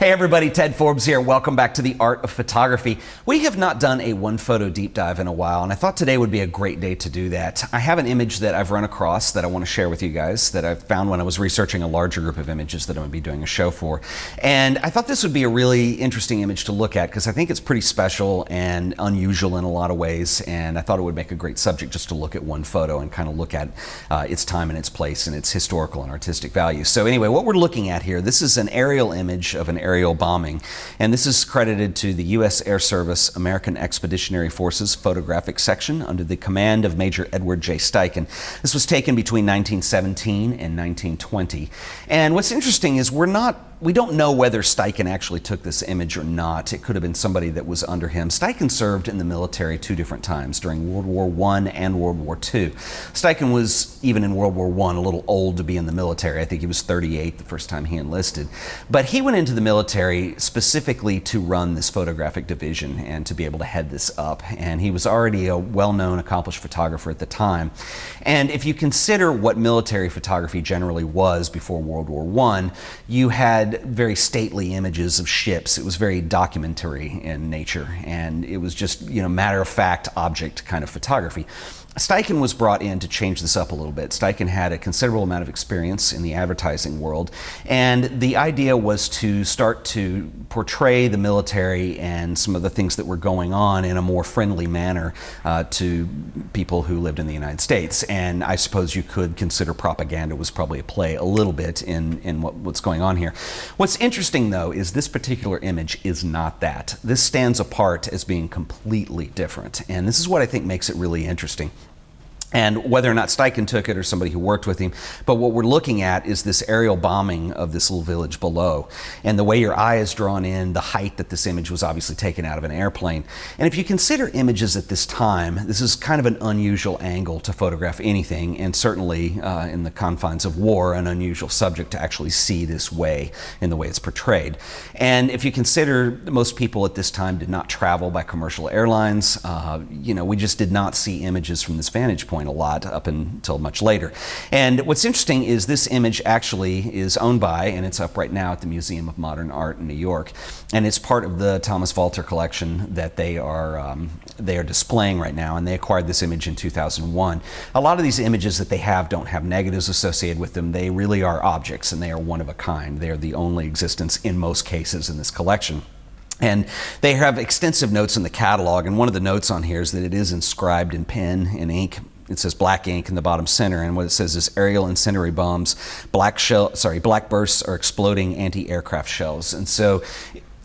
Hey everybody, Ted Forbes here. Welcome back to the Art of Photography. We have not done a one photo deep dive in a while, and I thought today would be a great day to do that. I have an image that I've run across that I want to share with you guys that I found when I was researching a larger group of images that I'm going to be doing a show for. And I thought this would be a really interesting image to look at because I think it's pretty special and unusual in a lot of ways, and I thought it would make a great subject just to look at one photo and kind of look at its time and its place and its historical and artistic value. So anyway, what we're looking at here, this is an aerial image of an aerial bombing, and this is credited to the U.S. Air Service American Expeditionary Forces Photographic Section under the command of Major Edward J Steichen. This was taken between 1917 and 1920. And what's interesting is we don't know whether Steichen actually took this image or not. It could have been somebody that was under him. Steichen served in the military 2 different times, during World War I and World War II. Steichen was, even in World War I, a little old to be in the military. I think he was 38 the first time he enlisted. But he went into the military specifically to run this photographic division and to be able to head this up. And he was already a well-known, accomplished photographer at the time. And if you consider what military photography generally was before World War I, you had very stately images of ships. It was very documentary in nature, and it was just, matter-of-fact object kind of photography. Steichen was brought in to change this up a little bit. Steichen had a considerable amount of experience in the advertising world, and the idea was to start to portray the military and some of the things that were going on in a more friendly manner to people who lived in the United States. And I suppose you could consider propaganda was probably a play a little bit in what's going on here. What's interesting, though, is this particular image is not that. This stands apart as being completely different, and this is what I think makes it really interesting. And whether or not Steichen took it or somebody who worked with him, but what we're looking at is this aerial bombing of this little village below. And the way your eye is drawn in, the height that this image was obviously taken out of an airplane. And if you consider images at this time, this is kind of an unusual angle to photograph anything, and certainly in the confines of war, an unusual subject to actually see this way, in the way it's portrayed. And if you consider most people at this time did not travel by commercial airlines, we just did not see images from this vantage point a lot up until much later. And what's interesting is this image actually is owned by, and it's up right now at the Museum of Modern Art in New York, and it's part of the Thomas Walter collection that they are displaying right now, and they acquired this image in 2001. A lot of these images that they have don't have negatives associated with them. They really are objects, and they are one of a kind. They are the only existence in most cases in this collection. And they have extensive notes in the catalog, and one of the notes on here is that it is inscribed in pen and ink. It says black ink in the bottom center, and what it says is aerial incendiary bombs, black bursts are exploding anti-aircraft shells. And so,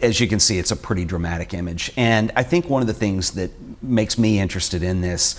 as you can see, it's a pretty dramatic image. And I think one of the things that makes me interested in this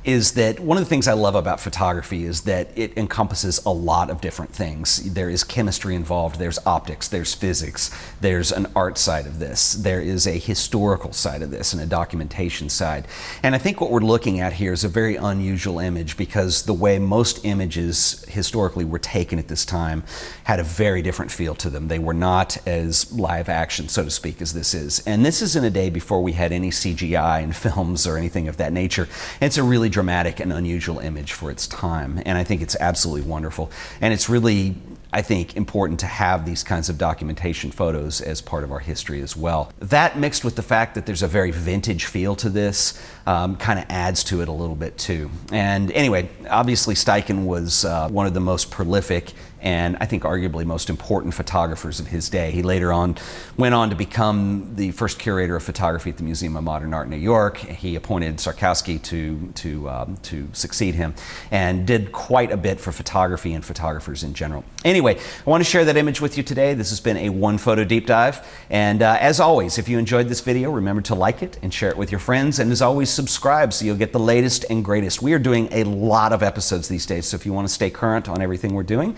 is that one of the things I love about photography is that it encompasses a lot of different things. There is chemistry involved, there's optics, there's physics, there's an art side of this, there is a historical side of this, and a documentation side. And I think what we're looking at here is a very unusual image because the way most images historically were taken at this time had a very different feel to them. They were not as live action, so to speak, as this is. And this is in a day before we had any CGI in films or anything of that nature. And it's a really dramatic and unusual image for its time, and I think it's absolutely wonderful. And it's really, I think, important to have these kinds of documentation photos as part of our history as well. That mixed with the fact that there's a very vintage feel to this kind of adds to it a little bit too. And anyway, obviously Steichen was one of the most prolific and I think arguably most important photographers of his day. He later on went on to become the first curator of photography at the Museum of Modern Art in New York. He appointed Sarkowski to succeed him, and did quite a bit for photography and photographers in general. Anyway, I want to share that image with you today. This has been a one photo deep dive, and as always, if you enjoyed this video, remember to like it and share it with your friends, and as always, subscribe so you'll get the latest and greatest. We are doing a lot of episodes these days, so if you want to stay current on everything we're doing,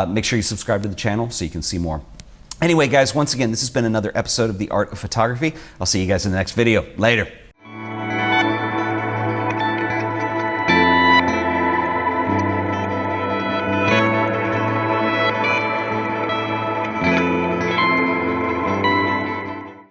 make sure you subscribe to the channel so you can see more. Anyway, guys, once again, this has been another episode of The Art of Photography. I'll see you guys in the next video. Later.